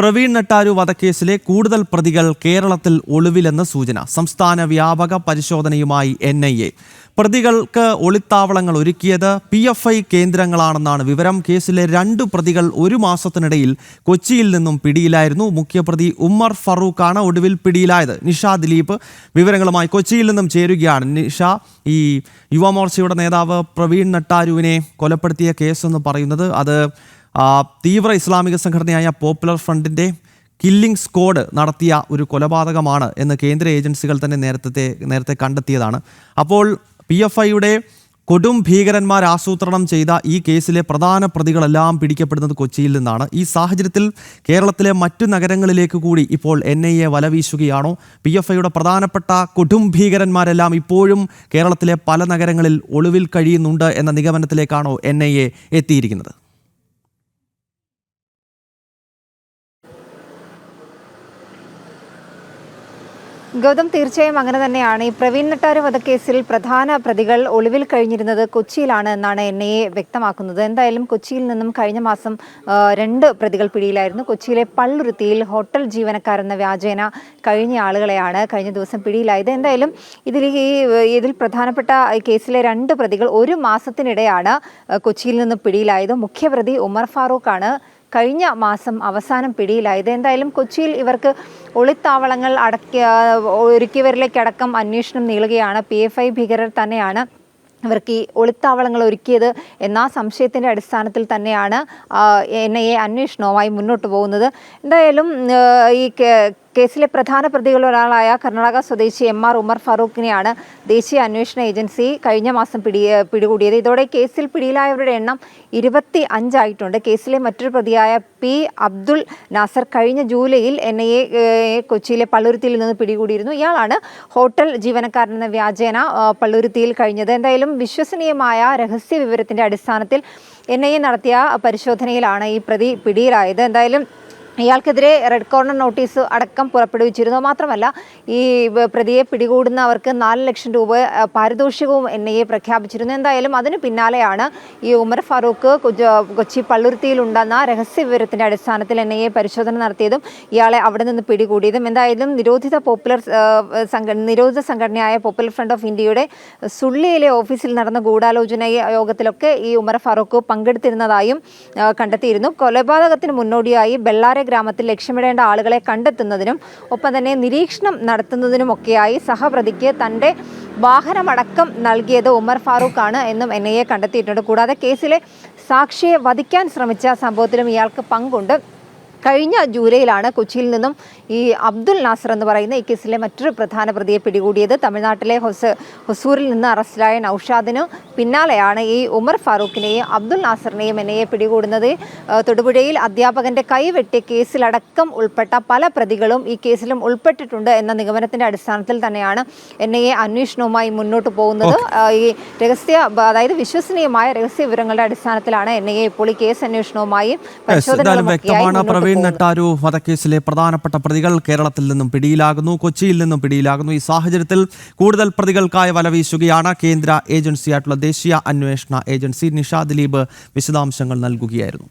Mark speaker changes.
Speaker 1: പ്രവീൺ നെട്ടാരു വധക്കേസിലെ കൂടുതൽ പ്രതികൾ കേരളത്തിൽ ഒളിവിലെന്ന് സൂചന. സംസ്ഥാന വ്യാപക പരിശോധനയുമായി NIA. പ്രതികൾക്ക് ഒളിത്താവളങ്ങൾ ഒരുക്കിയത് PFI കേന്ദ്രങ്ങളാണെന്നാണ് വിവരം. കേസിലെ 2 പ്രതികൾ 1 മാസത്തിനിടയിൽ കൊച്ചിയിൽ നിന്നും പിടിയിലായിരുന്നു. മുഖ്യപ്രതി ഉമ്മർ ഫറൂഖാണ് ഒടുവിൽ പിടിയിലായത്. നിഷ ദിലീപ് വിവരങ്ങളുമായി കൊച്ചിയിൽ നിന്നും ചേരുകയാണ്. നിഷ, ഈ യുവമോർച്ചയുടെ നേതാവ് പ്രവീൺ നെട്ടാരുവിനെ കൊലപ്പെടുത്തിയ കേസെന്ന് പറയുന്നത് അത് തീവ്ര ഇസ്ലാമിക സംഘടനയായ പോപ്പുലർ ഫ്രണ്ടിൻ്റെ കില്ലിംഗ് സ്ക്വാഡ് നടത്തിയ ഒരു കൊലപാതകമാണ് എന്ന് കേന്ദ്ര ഏജൻസികൾ തന്നെ നേരത്തെ കണ്ടെത്തിയതാണ്. അപ്പോൾ PFIയുടെ കൊടും ഭീകരന്മാർ ആസൂത്രണം ചെയ്ത ഈ കേസിലെ പ്രധാന പ്രതികളെല്ലാം പിടിക്കപ്പെടുന്നത് കൊച്ചിയിൽ നിന്നാണ്. ഈ സാഹചര്യത്തിൽ കേരളത്തിലെ മറ്റു നഗരങ്ങളിലേക്ക് കൂടി ഇപ്പോൾ NIA വലവീശുകയാണോ? PFIയുടെ പ്രധാനപ്പെട്ട കൊടും ഭീകരന്മാരെല്ലാം ഇപ്പോഴും കേരളത്തിലെ പല നഗരങ്ങളിൽ ഒളിവിൽ കഴിയുന്നുണ്ട് എന്ന നിഗമനത്തിലേക്കാണോ NIA എത്തിയിരിക്കുന്നത്?
Speaker 2: ഗൗതം, തീർച്ചയായും അങ്ങനെ തന്നെയാണ്. ഈ പ്രവീൺ നെട്ടാരു വധക്കേസിൽ പ്രധാന പ്രതികൾ ഒളിവിൽ കഴിഞ്ഞിരുന്നത് കൊച്ചിയിലാണ് എന്നാണ് NIA വ്യക്തമാക്കുന്നത്. എന്തായാലും കൊച്ചിയിൽ നിന്നും കഴിഞ്ഞ മാസം 2 പ്രതികൾ പിടിയിലായിരുന്നു. കൊച്ചിയിലെ പള്ളുരുത്തിയിൽ ഹോട്ടൽ ജീവനക്കാരെന്ന വ്യാജേന കഴിഞ്ഞ ആളുകളെയാണ് കഴിഞ്ഞ ദിവസം പിടിയിലായത്. എന്തായാലും ഇതിൽ പ്രധാനപ്പെട്ട കേസിലെ 2 പ്രതികൾ 1 മാസത്തിനിടെയാണ് കൊച്ചിയിൽ നിന്ന് പിടിയിലായത്. മുഖ്യപ്രതി ഉമർ ഫാറൂഖാണ് കഴിഞ്ഞ മാസം അവസാനം പിടിയിലായത്. എന്തായാലും കൊച്ചിയിൽ ഇവർക്ക് ഒളിത്താവളങ്ങൾ ഒരുക്കിയവരിലേക്കടക്കം അന്വേഷണം നീളുകയാണ്. PFI ഭീകരർ തന്നെയാണ് ഇവർക്ക് ഈ ഒളിത്താവളങ്ങൾ ഒരുക്കിയത് എന്ന സംശയത്തിൻ്റെ അടിസ്ഥാനത്തിൽ തന്നെയാണ് NIA അന്വേഷണവുമായി മുന്നോട്ട് പോകുന്നത്. എന്തായാലും ഈ കേസിലെ പ്രധാന പ്രതികളിലൊരാളായ കർണാടക സ്വദേശി MR ഉമർ ഫറൂഖിനെയാണ് ദേശീയ അന്വേഷണ ഏജൻസി കഴിഞ്ഞ മാസം പിടികൂടിയത്. ഇതോടെ കേസിൽ പിടിയിലായവരുടെ എണ്ണം 25 ആയിട്ടുണ്ട്. കേസിലെ മറ്റൊരു പ്രതിയായ P അബ്ദുൾ നാസർ കഴിഞ്ഞ ജൂലൈയിൽ NIA കൊച്ചിയിലെ പള്ളുരുത്തിയിൽ നിന്ന് പിടികൂടിയിരുന്നു. ഇയാളാണ് ഹോട്ടൽ ജീവനക്കാരനെന്ന വ്യാജേന പള്ളുരുത്തിയിൽ കഴിഞ്ഞത്. എന്തായാലും വിശ്വസനീയമായ രഹസ്യ വിവരത്തിൻ്റെ അടിസ്ഥാനത്തിൽ NIA നടത്തിയ പരിശോധനയിലാണ് ഈ പ്രതി പിടിയിലായത്. എന്തായാലും ഇയാൾക്കെതിരെ റെഡ് കോർണർ നോട്ടീസ് അടക്കം പുറപ്പെടുവിച്ചിരുന്നു. മാത്രമല്ല, ഈ പ്രതിയെ പിടികൂടുന്നവർക്ക് 4 ലക്ഷം രൂപ പാരിതോഷികവും NIA പ്രഖ്യാപിച്ചിരുന്നു. എന്തായാലും അതിന് പിന്നാലെയാണ് ഈ ഉമർ ഫാറൂഖ് കൊച്ചി പള്ളുരുത്തിയിലുണ്ടെന്ന രഹസ്യ വിവരത്തിൻ്റെ അടിസ്ഥാനത്തിൽ NIA പരിശോധന നടത്തിയതും ഇയാളെ അവിടെ നിന്ന് പിടികൂടിയതും. എന്തായാലും നിരോധിത സംഘടനയായ പോപ്പുലർ ഫ്രണ്ട് ഓഫ് ഇന്ത്യയുടെ സുള്ളിയിലെ ഓഫീസിൽ നടന്ന ഗൂഢാലോചന യോഗത്തിലൊക്കെ ഈ ഉമർ ഫാറൂഖ് പങ്കെടുത്തിരുന്നതായും കണ്ടെത്തിയിരുന്നു. കൊലപാതകത്തിന് മുന്നോടിയായി ബെള്ളാരെ ഗ്രാമത്തിൽ ലക്ഷ്യമിടേണ്ട ആളുകളെ കണ്ടെത്തുന്നതിനും ഒപ്പം തന്നെ നിരീക്ഷണം നടത്തുന്നതിനുമൊക്കെയായി സഹപ്രതിക്ക് തൻ്റെ വാഹനമടക്കം നൽകിയത് ഉമർ ഫാറൂഖാണ് എന്നും NIA കണ്ടെത്തിയിട്ടുണ്ട്. കൂടാതെ കേസിലെ സാക്ഷിയെ വധിക്കാൻ ശ്രമിച്ച സംഭവത്തിലും ഇയാൾക്ക് പങ്കുണ്ട്. കഴിഞ്ഞ ജൂലൈയിലാണ് കൊച്ചിയിൽ നിന്നും ഈ അബ്ദുൾ നാസർ എന്ന് പറയുന്ന ഈ കേസിലെ മറ്റൊരു പ്രധാന പ്രതിയെ പിടികൂടിയത്. തമിഴ്നാട്ടിലെ ഹൊസൂരിൽ നിന്ന് അറസ്റ്റിലായ നൌഷാദിന് പിന്നാലെയാണ് ഈ ഉമർ ഫാറൂഖിനെയും അബ്ദുൾ നാസറിനെയും NIA പിടികൂടുന്നത്. തൊടുപുഴയിൽ അധ്യാപകന്റെ കൈവെട്ടിയ കേസിലടക്കം ഉൾപ്പെട്ട പല പ്രതികളും ഈ കേസിലും ഉൾപ്പെട്ടിട്ടുണ്ട് എന്ന നിഗമനത്തിന്റെ അടിസ്ഥാനത്തിൽ തന്നെയാണ് NIA അന്വേഷണവുമായി മുന്നോട്ട് പോകുന്നത്. ഈ അതായത് വിശ്വസനീയമായ രഹസ്യ വിവരങ്ങളുടെ അടിസ്ഥാനത്തിലാണ് NIA ഇപ്പോൾ ഈ കേസ് അന്വേഷണവുമായി പരിശോധന.
Speaker 1: നെട്ടാരു വധക്കേസിലെ പ്രധാനപ്പെട്ട പ്രതികൾ കേരളത്തിൽ നിന്നും പിടിയിലാകുന്നു, കൊച്ചിയിൽ നിന്നും പിടിയിലാകുന്നു. ഈ സാഹചര്യത്തിൽ കൂടുതൽ പ്രതികൾക്കായി വലവീശുകയാണ് കേന്ദ്ര ഏജൻസിയായിട്ടുള്ള ദേശീയ അന്വേഷണ ഏജൻസി. നിഷ ദിലീപ് വിശദാംശങ്ങൾ നൽകുകയായിരുന്നു.